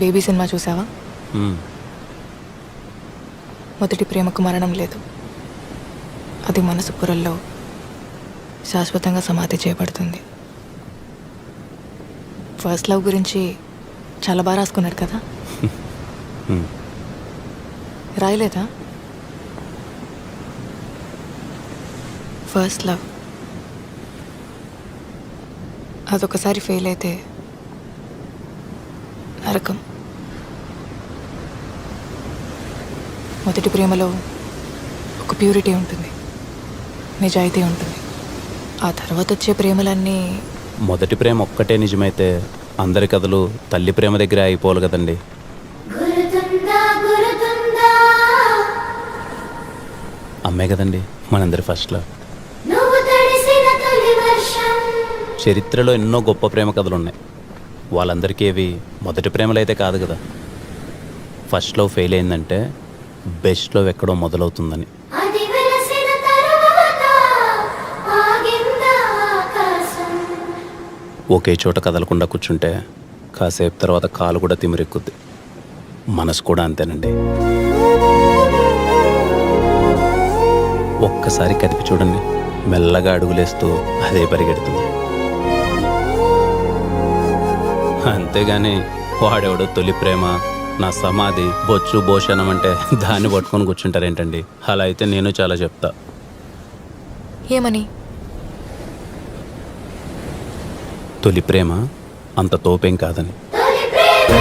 Baby cinema చూసావా? మ్మ్. మొదటి ప్రేమకు మరణం లేదు, అది మనసు పొరల్లో శాశ్వతంగా సమాధి చేయబడుతుంది. ఫస్ట్ లవ్ గురించి చాలా బాగా రాసుకున్నాడు కదా. మ్మ్. రాయలేదా? ఫస్ట్ లవ్ అదొకసారి ఫెయిల్ అయితే నరకం. మొదటి ప్రేమలో ఒక ప్యూరిటీ ఉంటుంది, నిజాయితీ ఉంటుంది. ఆ తర్వాత వచ్చే ప్రేమలన్నీ మొదటి ప్రేమ ఒక్కటే నిజమైతే అందరి కథలు తల్లి ప్రేమ దగ్గర అయిపోవాలి కదండి. అమ్మే కదండి మనందరి ఫస్ట్ లవ్. చరిత్రలో ఎన్నో గొప్ప ప్రేమ కథలు ఉన్నాయి. వాళ్ళందరికీ ఏవి మొదటి ప్రేమలు అయితే కాదు కదా. ఫస్ట్ లవ్ ఫెయిల్ అయిందంటే బెస్ట్ లవ్ ఎక్కడో మొదలవుతుందని. ఒకే చోట కదలకుండా కూర్చుంటే కాసేపు తర్వాత కాలు కూడా తిమిరెక్కుద్ది. మనసు కూడా అంతేనండి. ఒక్కసారి కదిపి చూడండి, మెల్లగా అడుగులేస్తూ అదే పరిగెడుతుంది. అంతేగాని వాడెవడో తొలి ప్రేమ, నా సమాధి, బొచ్చు భోషణం అంటే దాన్ని పట్టుకొని కూర్చుంటారేంటండి? అలా అయితే నేను చాలా చెప్తా. ఏమని? తొలి ప్రేమ అంత తోపేం కాదని. తొలి ప్రేమ